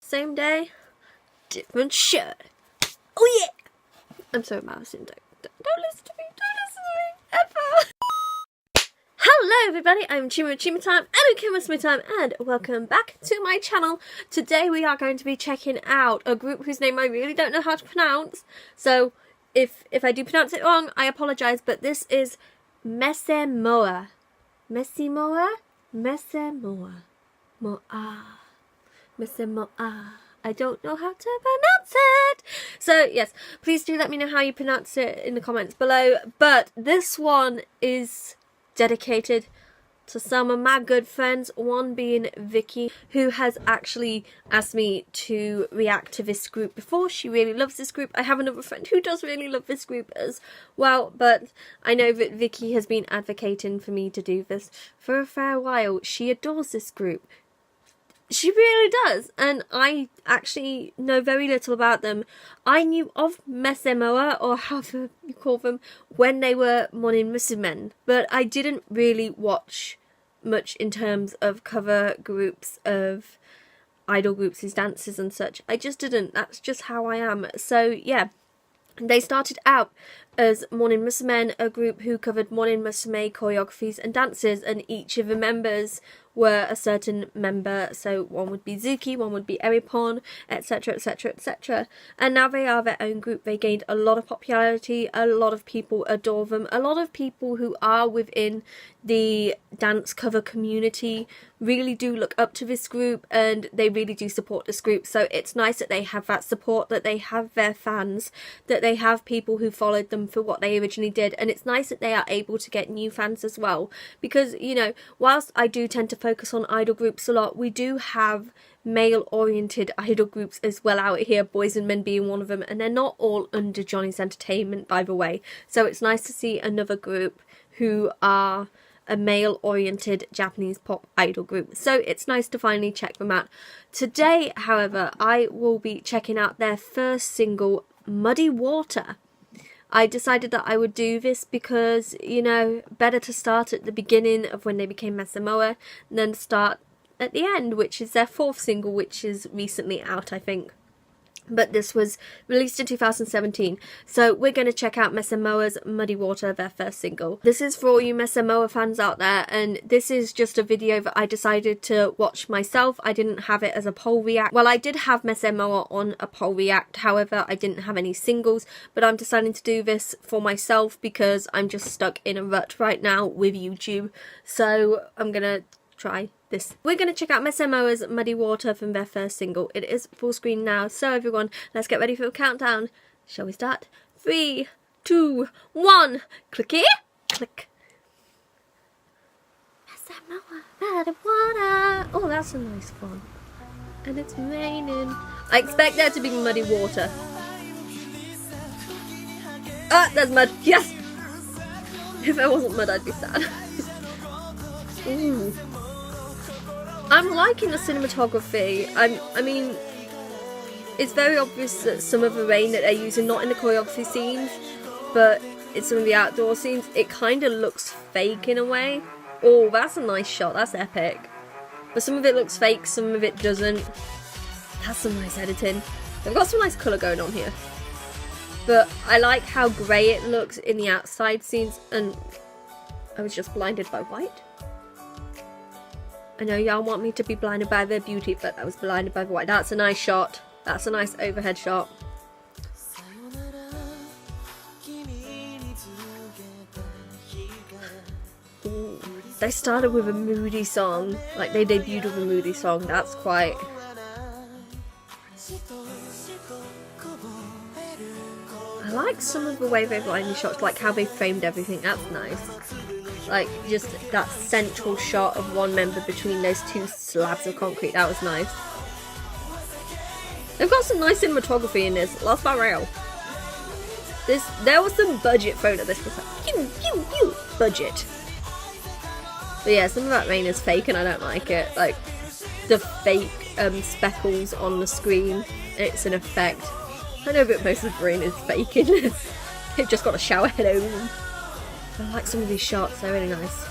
Same day, different shirt. Oh yeah! I'm so embarrassing. Don't listen to me. Don't listen to me. Ever. Hello everybody, I'm Chiima with ChiimaTime and MeseMoa, and welcome back to my channel. Today we are going to be checking out a group whose name I really don't know how to pronounce. So if I do pronounce it wrong, I apologise, but this is MeseMoa. MeseMoa? MeseMoa. MeseMoa. I don't know how to pronounce it. So yes, please do let me know how you pronounce it in the comments below. But this one is dedicated to some of my good friends, one being Vicky, who has actually asked me to react to this group before. She really loves this group. I have another friend who does really love this group as well, but I know that Vicky has been advocating for me to do this for a fair while. She adores this group. She really does, and I actually know very little about them. I knew of MeseMoa, or however you call them, when they were morning musumen, but I didn't really watch much in terms of cover groups of idol groups' dances and such. I just didn't. That's just how I am. So yeah, they started out as morning musumen, a group who covered morning musume choreographies and dances, and each of the members were a certain member. So one would be Zuki, one would be Eripon, etc, etc, etc. And now they are their own group. They gained a lot of popularity, a lot of people adore them, a lot of people who are within the dance cover community really do look up to this group, and they really do support this group. So it's nice that they have that support, that they have their fans, that they have people who followed them for what they originally did, and it's nice that they are able to get new fans as well, because, you know, whilst I do tend to focus on idol groups a lot, we do have male-oriented idol groups as well out here, Boys and Men being one of them, and they're not all under Johnny's Entertainment, by the way. So it's nice to see another group who are a male-oriented Japanese pop idol group. So it's nice to finally check them out. Today, however, I will be checking out their first single, Muddy Water. I decided that I would do this because, you know, better to start at the beginning of when they became MeseMoa than start at the end, which is their fourth single, which is recently out, I think. But this was released in 2017. So we're going to check out MeseMoa's Muddy Water, their first single. This is for all you MeseMoa fans out there, and this is just a video that I decided to watch myself. I didn't have it as a poll react. Well, I did have MeseMoa on a poll react, however, I didn't have any singles, but I'm deciding to do this for myself because I'm just stuck in a rut right now with YouTube. So I'm going to try this. We're going to check out MeseMoa's Muddy Water from their first single. It is full screen now, so everyone, let's get ready for the countdown. Shall we start? 3, 2, 1, clicky, click. MeseMoa, Muddy Water. Oh, that's a nice one. And it's raining. I expect there to be muddy water. Ah, there's mud. Yes! If there wasn't mud, I'd be sad. Ooh. I'm liking the cinematography. I mean, it's very obvious that some of the rain that they're using, not in the choreography scenes, but in some of the outdoor scenes, it kind of looks fake in a way. Oh, that's a nice shot. That's epic. But some of it looks fake, some of it doesn't. That's some nice editing. They've got some nice colour going on here. But I like how grey it looks in the outside scenes, and I was just blinded by white. I know y'all want me to be blinded by their beauty, but I was blinded by the white. That's a nice shot. That's a nice overhead shot. Ooh. They started with a moody song. Like, they debuted with a moody song. That's quite... I like some of the way they've lined the shots, like how they framed everything. That's nice. Like, just that central shot of one member between those two slabs of concrete. That was nice. They've got some nice cinematography in this. Lost by rail. There was some budget thrown at this. Was like, budget. But yeah, some of that rain is fake, and I don't like it. Like, the fake speckles on the screen. It's an effect. I know that most of the rain is fake in this. They've just got a shower head over them. I like some of these shots, they're really nice.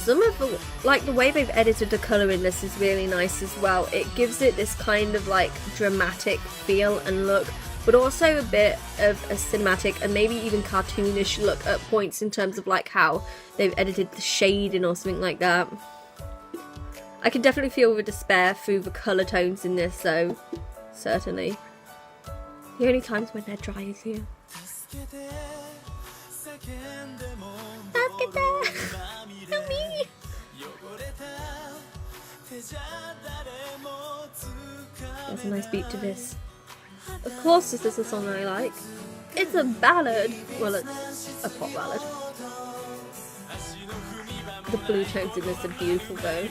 some of the, like, the way they've edited the colour in this is really nice as well. It gives it this kind of like dramatic feel and look, but also a bit of a cinematic and maybe even cartoonish look at points in terms of like how they've edited the shading or something like that. I can definitely feel the despair through the colour tones in this, so certainly. The only times when they're dry is here. Help me! There's a nice beat to this. Of course this is a song I like. It's a ballad. Well, it's a pop ballad. The blue tones in this are beautiful though.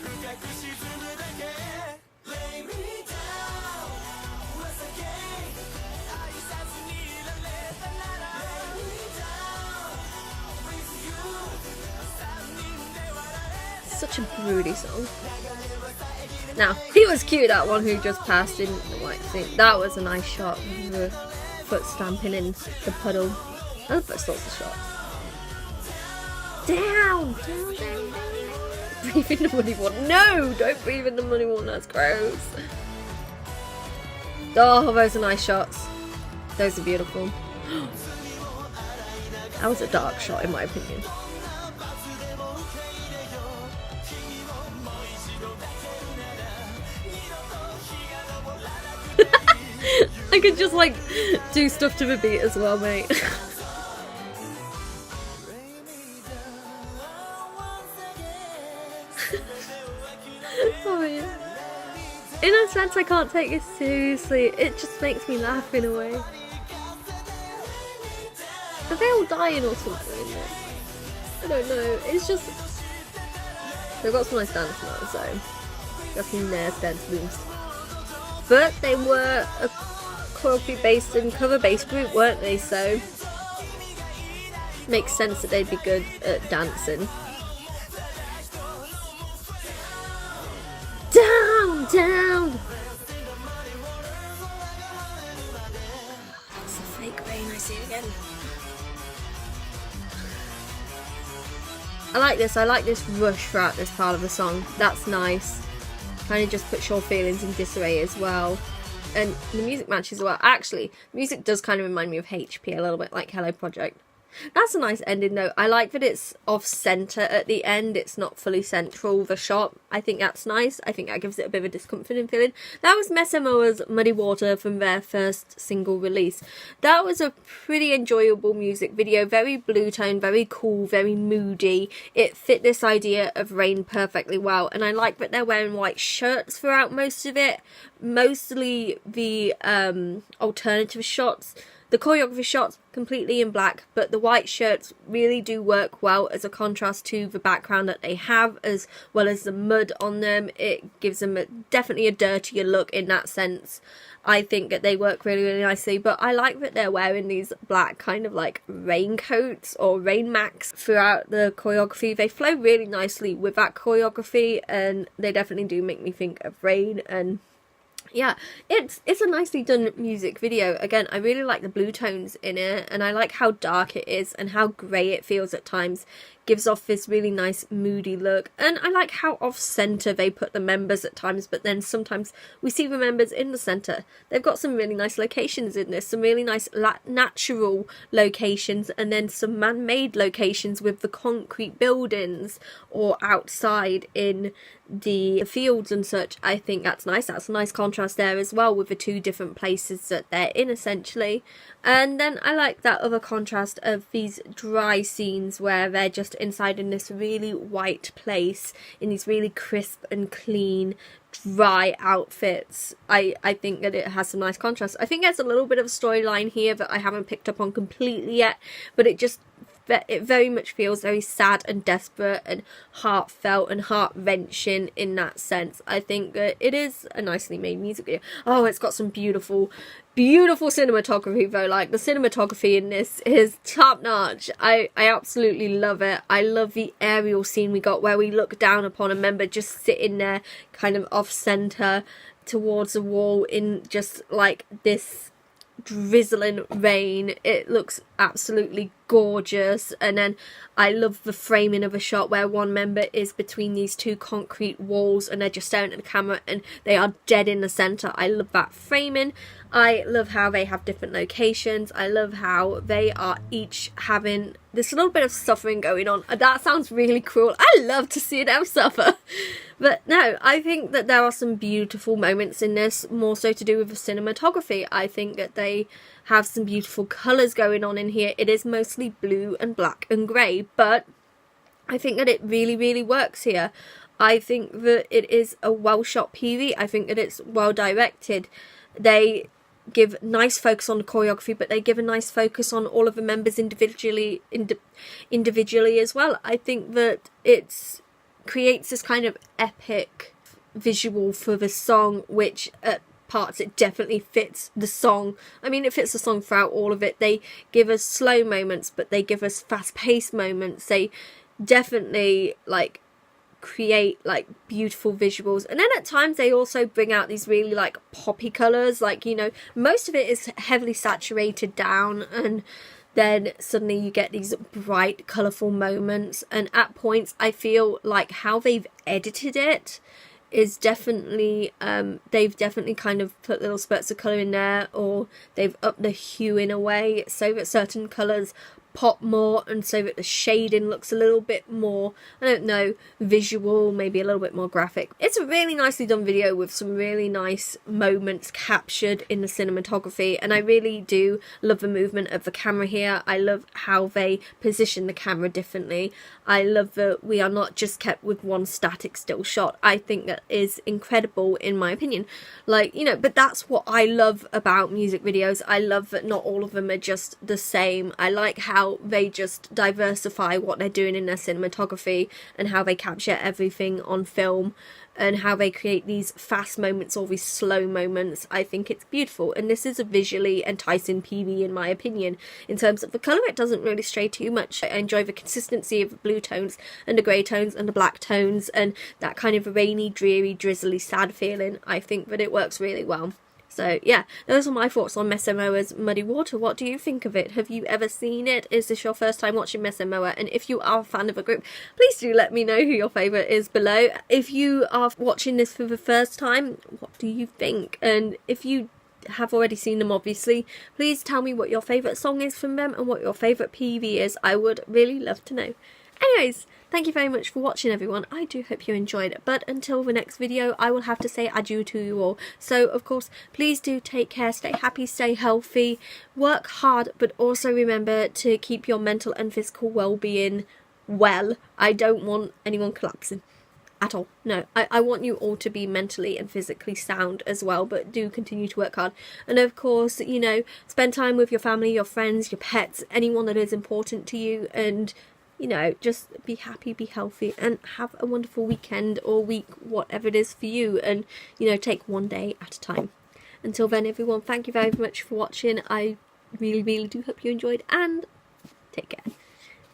Such a broody song. Now, he was cute, that one who just passed in the white suit. That was a nice shot. The foot stamping in the puddle. I love those sorts of shots. Down! Down, down, down. Breathe in the muddy water. No! Don't breathe in the muddy water. That's gross. Oh, those are nice shots. Those are beautiful. That was a dark shot in my opinion. I could just like do stuff to the beat as well, mate. Sorry. In a sense I can't take it seriously, it just makes me laugh in a way. Are they all dying or something? I don't know, it's just... They've got some nice dance now, so... Got some nice dance moves. But they were a choreography based and cover based group, weren't they? So makes sense that they'd be good at dancing. Down, down. It's a fake rain. I see it again. I like this. I like this rush throughout this part of the song. That's nice. Kind of just puts your feelings in disarray as well. And the music matches well. Actually, music does kind of remind me of HP a little bit, like Hello Project. That's a nice ending though. I like that it's off centre at the end. It's not fully central, the shot. I think that's nice. I think that gives it a bit of a discomforting feeling. That was MeseMoa's Muddy Water from their first single release. That was a pretty enjoyable music video. Very blue tone, very cool, very moody. It fit this idea of rain perfectly well. And I like that they're wearing white shirts throughout most of it. Mostly the alternative shots. The choreography shots completely in black, but the white shirts really do work well as a contrast to the background that they have, as well as the mud on them. It gives them definitely a dirtier look in that sense. I think that they work really, really nicely, but I like that they're wearing these black kind of like raincoats or rain macs throughout the choreography. They flow really nicely with that choreography, and they definitely do make me think of rain. And yeah, it's a nicely done music video. Again, I really like the blue tones in it, and I like how dark it is and how grey it feels at times. Gives off this really nice moody look, and I like how off centre they put the members at times, but then sometimes we see the members in the centre. They've got some really nice locations in this, some really nice natural locations, and then some man-made locations with the concrete buildings or outside in the fields and such. I think that's nice. That's a nice contrast there as well with the two different places that they're in essentially. And then I like that other contrast of these dry scenes where they're just inside in this really white place in these really crisp and clean dry outfits. I think that it has some nice contrast. I think there's a little bit of a storyline here that I haven't picked up on completely yet, but it very much feels very sad and desperate and heartfelt and heart-wrenching in that sense. I think that it is a nicely made music video. Oh, it's got some beautiful cinematography though. Like, the cinematography in this is top-notch. I absolutely love it. I love the aerial scene we got where we look down upon a member just sitting there kind of off-centre towards the wall in just like this drizzling rain. It looks absolutely gorgeous. And then I love the framing of a shot where one member is between these two concrete walls and they're just staring at the camera and they are dead in the center. I love that framing. I love how they have different locations. I love how they are each having this little bit of suffering going on. That sounds really cruel. I love to see them suffer. But no, I think that there are some beautiful moments in this, more so to do with the cinematography. I think that they have some beautiful colours going on in here. It is mostly blue and black and grey, but I think that it really, really works here. I think that it is a well shot PV. I think that it's well directed. They give nice focus on the choreography, but they give a nice focus on all of the members individually as well. I think that it's creates this kind of epic visual for the song, which at parts it definitely fits the song. I mean, it fits the song throughout all of it. They give us slow moments, but they give us fast-paced moments. They definitely like create like beautiful visuals, and then at times they also bring out these really like poppy colors. Like, you know, most of it is heavily saturated down, and then suddenly you get these bright, colourful moments. And at points I feel like how they've edited it is definitely, they've definitely kind of put little spurts of colour in there, or they've upped the hue in a way so that certain colours pop more and so that the shading looks a little bit more, I don't know, visual, maybe a little bit more graphic. It's a really nicely done video with some really nice moments captured in the cinematography, and I really do love the movement of the camera here. I love how they position the camera differently. I love that we are not just kept with one static still shot. I think that is incredible in my opinion. Like, you know, but that's what I love about music videos. I love that not all of them are just the same. I like how they just diversify what they're doing in their cinematography and how they capture everything on film and how they create these fast moments or these slow moments. I think it's beautiful, and this is a visually enticing PV in my opinion. In terms of the colour, it doesn't really stray too much. I enjoy the consistency of the blue tones and the grey tones and the black tones and that kind of rainy, dreary, drizzly, sad feeling. I think that it works really well. So yeah, those are my thoughts on MeseMoa's Muddy Water. What do you think of it? Have you ever seen it? Is this your first time watching MeseMoa? And if you are a fan of a group, please do let me know who your favourite is below. If you are watching this for the first time, what do you think? And if you have already seen them, obviously, please tell me what your favourite song is from them and what your favourite PV is. I would really love to know. Anyways, thank you very much for watching, everyone. I do hope you enjoyed it. But until the next video, I will have to say adieu to you all. So, of course, please do take care, stay happy, stay healthy, work hard, but also remember to keep your mental and physical well-being well. I don't want anyone collapsing at all. No, I want you all to be mentally and physically sound as well, but do continue to work hard. And of course, you know, spend time with your family, your friends, your pets, anyone that is important to you, and you know, just be happy, be healthy, and have a wonderful weekend or week, whatever it is for you, and, you know, take one day at a time. Until then, everyone, thank you very much for watching. I really, really do hope you enjoyed, and take care.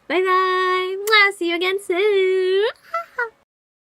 Bye-bye. See you again soon.